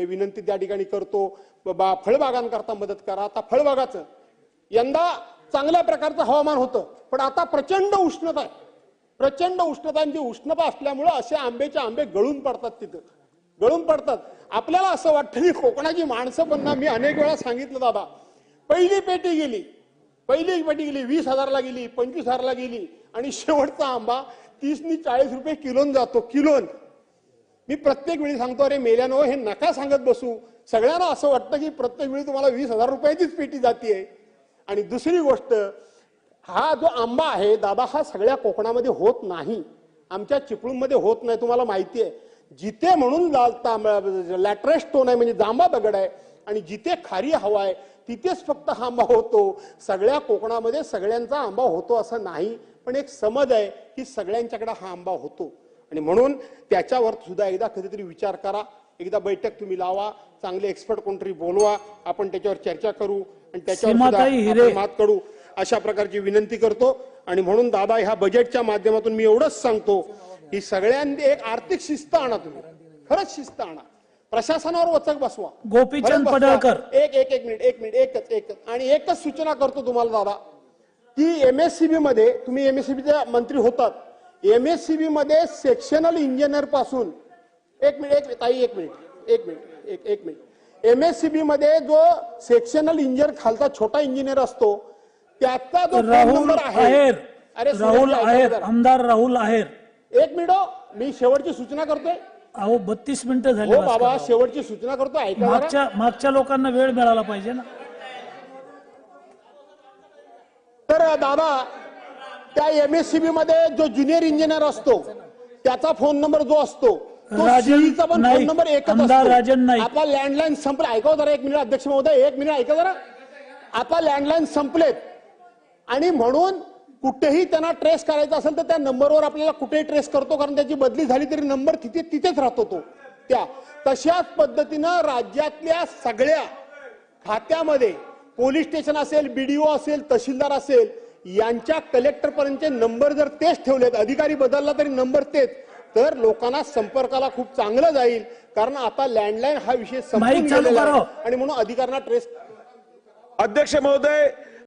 Speaker 2: विनंती त्या ठिकाणी करतो. फळबागांकरता मदत करा. आता फळबागाचं यंदा चांगल्या प्रकारचं हवामान होतं, पण आता प्रचंड उष्णता आहे, प्रचंड उष्णता. आणि ती उष्णता असल्यामुळे असे आंबे गळून पडतात, तिथं गळून पडतात. आपल्याला असं वाटतं की कोकणाची माणसं पण ना, मी अनेक वेळा सांगितलं दादा, पहिली पेटी गेली 20,000ला गेली, 25,000ला गेली, आणि शेवटचा आंबा 30 नि 40 रुपये किलोन जातो, किलोन. मी प्रत्येक वेळी सांगतो, अरे मेल्यानो हे नका सांगत बसू. सगळ्यांना असं वाटतं की प्रत्येक वेळी तुम्हाला 20,000 रुपयाचीच पेटी जातीये. आणि दुसरी गोष्ट, हा जो आंबा आहे दादा, हा सगळ्या कोकणामध्ये होत नाही, आमच्या चिपळूणमध्ये होत नाही. तुम्हाला माहिती आहे, जिथे म्हणून लॅटरेट स्टोन आहे म्हणजे जांभा दगड आहे, आणि जिथे खारी हवा आहे तिथेच फक्त हा आंबा होतो. सगळ्या कोकणामध्ये सगळ्यांचा आंबा होतो असं नाही, पण एक समज आहे की सगळ्यांच्याकडे हा आंबा होतो. आणि म्हणून त्याच्यावर सुद्धा एकदा कधीतरी विचार करा, एकदा बैठक तुम्ही लावा, चांगले एक्सपर्ट कोणतरी बोलवा, आपण त्याच्यावर चर्चा करू आणि त्याच्यावर मात करू, अशा प्रकारची विनंती करतो. आणि म्हणून दादा, ह्या बजेटच्या माध्यमातून मी एवढंच सांगतो की सगळ्यांनी एक आर्थिक शिस्त आणा, तुम्ही खरंच शिस्त आणा, प्रशासनावर वचक बसवा.
Speaker 1: गोपीचंद पडळकर,
Speaker 2: एक मिनिट एकच आणि एकच सूचना करतो तुम्हाला दादा, की एमएससीबी मध्ये, तुम्ही एमएससीबीचे मंत्री होतात, एमएससीबी मध्ये सेक्शनल इंजिनियर पासून एक मिनिट एमएससीबी मध्ये जो सेक्शनल इंजिनियर खालचा छोटा इंजिनियर असतो, त्याचा जो
Speaker 1: राहुल आहेर,
Speaker 2: अरे
Speaker 1: राहुल आहेर, आमदार राहुल आहेर.
Speaker 2: एक मिनिट, मी शेवटची सूचना करतोय.
Speaker 1: अहो 32 मिनिटं झाली.
Speaker 2: हो बाबा, शेवटची सूचना करतो, ऐका.
Speaker 1: मागच्या लोकांना वेळ मिळाला पाहिजे ना.
Speaker 2: तर दादा, त्या एमएससीबी मध्ये जो ज्युनियर इंजिनियर असतो, त्याचा फोन नंबर जो असतो, तो सीईचा पण फोन नंबर एकच असतो. आता लँडलाईन संपले, ऐका जरा एक मिनिट अध्यक्ष महोदय, एक मिनिट ऐका जरा. आता लँडलाईन संपलेत, आणि म्हणून कुठेही त्यांना ट्रेस करायचा असेल तर त्या नंबरवर आपल्याला कुठेही ट्रेस करतो, कारण त्याची बदली झाली तरी नंबर तिथेच राहतो तो. तशाच पद्धतीनं राज्यातल्या सगळ्या खात्यामध्ये पोलीस स्टेशन असेल, बीडीओ असेल, तहसीलदार असेल, यांच्या कलेक्टर पर्यंतचे नंबर जर तेच ठेवलेत, अधिकारी बदलला तरी नंबर तेच, तर लोकांना संपर्काला खूप चांगलं जाईल. कारण आता लँडलाईन हा विषय संपून गेलेला आहे, आणि म्हणून अधिकाऱ्यांना ट्रेस.
Speaker 3: अध्यक्ष महोदय,